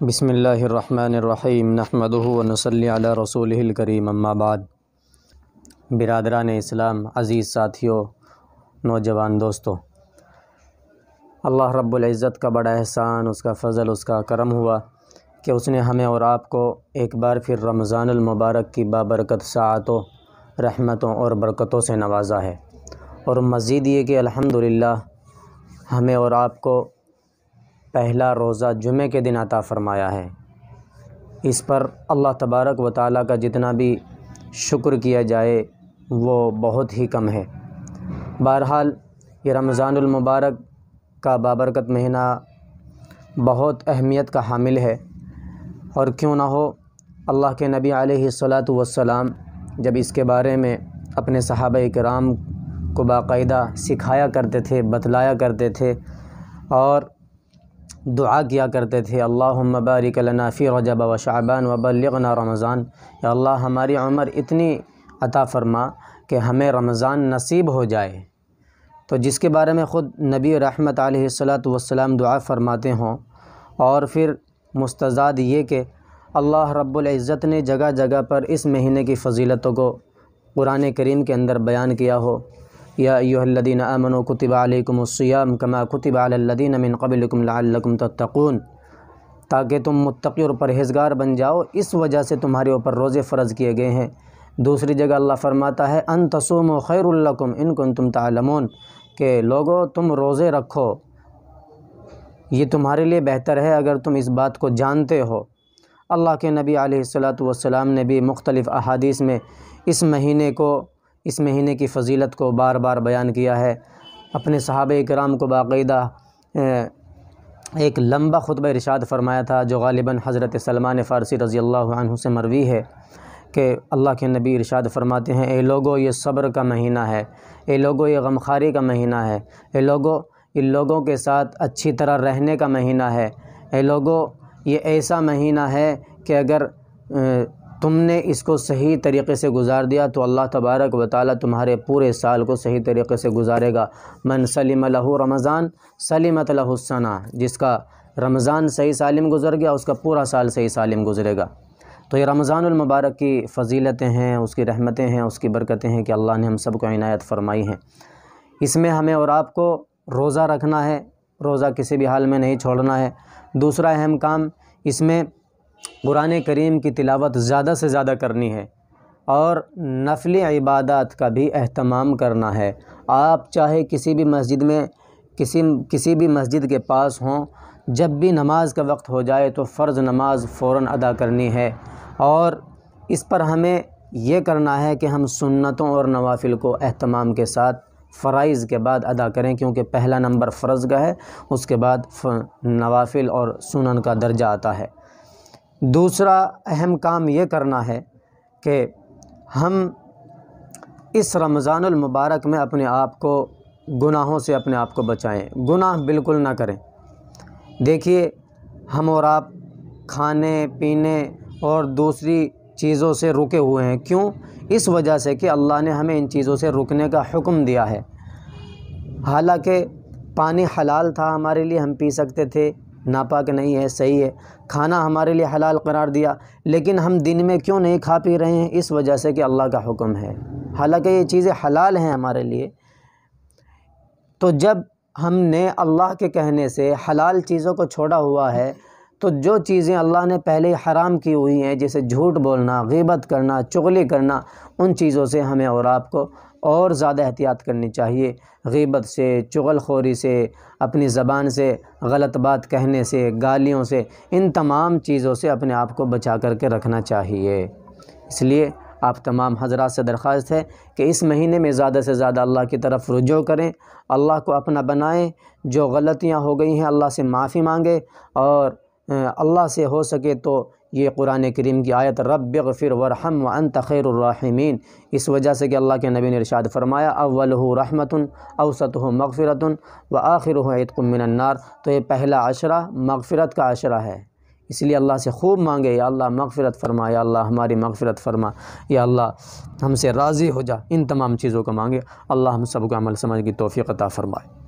بسم اللہ الرحمن الرحیم نحمدہ ونصلی علی رسولہ الکریم اما بعد۔ برادران اسلام، عزیز ساتھیوں، نوجوان دوستوں، اللہ رب العزت کا بڑا احسان، اس کا فضل، اس کا کرم ہوا کہ اس نے ہمیں اور آپ کو ایک بار پھر رمضان المبارک کی بابرکت ساعتوں، رحمتوں اور برکتوں سے نوازا ہے، اور مزید یہ کہ الحمدللہ ہمیں اور آپ کو پہلا روزہ جمعے کے دن عطا فرمایا ہے۔ اس پر اللہ تبارک و تعالیٰ کا جتنا بھی شکر کیا جائے وہ بہت ہی کم ہے۔ بہرحال یہ رمضان المبارک کا بابرکت مہینہ بہت اہمیت کا حامل ہے، اور کیوں نہ ہو، اللہ کے نبی علیہ الصلاۃ والسلام جب اس کے بارے میں اپنے صحابہ کرام کو باقاعدہ سکھایا کرتے تھے، بتلایا کرتے تھے اور دعا کیا کرتے تھے، اللہم بارک لنا فی رجب و شعبان وبلغنا رمضان، یا اللہ ہماری عمر اتنی عطا فرما کہ ہمیں رمضان نصیب ہو جائے۔ تو جس کے بارے میں خود نبی رحمت علیہ الصلاۃ والسلام دعا فرماتے ہوں، اور پھر مستزاد یہ کہ اللہ رب العزت نے جگہ جگہ پر اس مہینے کی فضیلتوں کو قرآن کریم کے اندر بیان کیا ہو، یا ایھا الذین آمنوا کتب علیکم الصیام کما کتب علی الذین من قبلکم لعلکم تتقون، تاکہ تم متقی اور پرہیزگار بن جاؤ، اس وجہ سے تمہارے اوپر روزے فرض کیے گئے ہیں۔ دوسری جگہ اللہ فرماتا ہے ان تصوموا خیر لکم ان کنتم تعلمون، کہ لوگو تم روزے رکھو، یہ تمہارے لیے بہتر ہے اگر تم اس بات کو جانتے ہو۔ اللہ کے نبی علیہ الصلاۃ والسلام نے بھی مختلف احادیث میں اس مہینے کی فضیلت کو بار بار بیان کیا ہے۔ اپنے صحابہ کرام کو باقاعدہ ایک لمبا خطبہ ارشاد فرمایا تھا، جو غالباً حضرت سلمان فارسی رضی اللہ عنہ سے مروی ہے، کہ اللہ کے نبی ارشاد فرماتے ہیں، اے لوگو یہ صبر کا مہینہ ہے، اے لوگو یہ غمخواری کا مہینہ ہے، اے لوگو ان لوگوں کے ساتھ اچھی طرح رہنے کا مہینہ ہے، اے لوگو یہ ایسا مہینہ ہے کہ اگر تم نے اس کو صحیح طریقے سے گزار دیا تو اللہ تبارک و تعالیٰ تمہارے پورے سال کو صحیح طریقے سے گزارے گا۔ من سلم لہ رمضان سلمت لہ السنہ، جس کا رمضان صحیح سالم گزر گیا اس کا پورا سال صحیح سالم گزرے گا۔ تو یہ رمضان المبارک کی فضیلتیں ہیں، اس کی رحمتیں ہیں، اس کی برکتیں ہیں کہ اللہ نے ہم سب کو عنایت فرمائی ہیں۔ اس میں ہمیں اور آپ کو روزہ رکھنا ہے، روزہ کسی بھی حال میں نہیں چھوڑنا ہے۔ دوسرا اہم کام اس میں قرآن کریم کی تلاوت زیادہ سے زیادہ کرنی ہے، اور نفلی عبادات کا بھی اہتمام کرنا ہے۔ آپ چاہے کسی بھی مسجد میں کسی بھی مسجد کے پاس ہوں، جب بھی نماز کا وقت ہو جائے تو فرض نماز فوراً ادا کرنی ہے، اور اس پر ہمیں یہ کرنا ہے کہ ہم سنتوں اور نوافل کو اہتمام کے ساتھ فرائض کے بعد ادا کریں، کیونکہ پہلا نمبر فرض کا ہے، اس کے بعد نوافل اور سنن کا درجہ آتا ہے۔ دوسرا اہم کام یہ کرنا ہے کہ ہم اس رمضان المبارک میں اپنے آپ کو گناہوں سے اپنے آپ کو بچائیں، گناہ بالکل نہ کریں۔ دیکھیے، ہم اور آپ کھانے پینے اور دوسری چیزوں سے رکے ہوئے ہیں، کیوں؟ اس وجہ سے کہ اللہ نے ہمیں ان چیزوں سے رکنے کا حکم دیا ہے۔ حالانکہ پانی حلال تھا ہمارے لیے، ہم پی سکتے تھے، ناپاک نہیں ہے، صحیح ہے۔ کھانا ہمارے لیے حلال قرار دیا، لیکن ہم دن میں کیوں نہیں کھا پی رہے ہیں؟ اس وجہ سے کہ اللہ کا حکم ہے، حالانکہ یہ چیزیں حلال ہیں ہمارے لیے۔ تو جب ہم نے اللہ کے کہنے سے حلال چیزوں کو چھوڑا ہوا ہے، تو جو چیزیں اللہ نے پہلے حرام کی ہوئی ہیں، جیسے جھوٹ بولنا، غیبت کرنا، چغلی کرنا، ان چیزوں سے ہمیں اور آپ کو اور زیادہ احتیاط کرنی چاہیے۔ غیبت سے، چغل خوری سے، اپنی زبان سے غلط بات کہنے سے، گالیوں سے، ان تمام چیزوں سے اپنے آپ کو بچا کر کے رکھنا چاہیے۔ اس لیے آپ تمام حضرات سے درخواست ہے کہ اس مہینے میں زیادہ سے زیادہ اللہ کی طرف رجوع کریں، اللہ کو اپنا بنائیں، جو غلطیاں ہو گئی ہیں اللہ سے معافی مانگیں، اور اللہ سے ہو سکے تو یہ قرآن کریم کی آیت رب اغفر وارحم وانت خیر الراحمین، اس وجہ سے کہ اللہ کے نبی نے ارشاد فرمایا اولہ رحمۃ اوسطہ مغفرۃ وآخرہ عتق من النار، تو یہ پہلا عشرہ مغفرت کا عشرہ ہے، اس لیے اللہ سے خوب مانگے، یا اللہ مغفرت فرما، یا اللہ ہماری مغفرت فرما، یا اللہ ہم سے راضی ہو جا، ان تمام چیزوں کو مانگے۔ اللہ ہم سب کو عمل سمجھ کی توفیق عطا فرمائے۔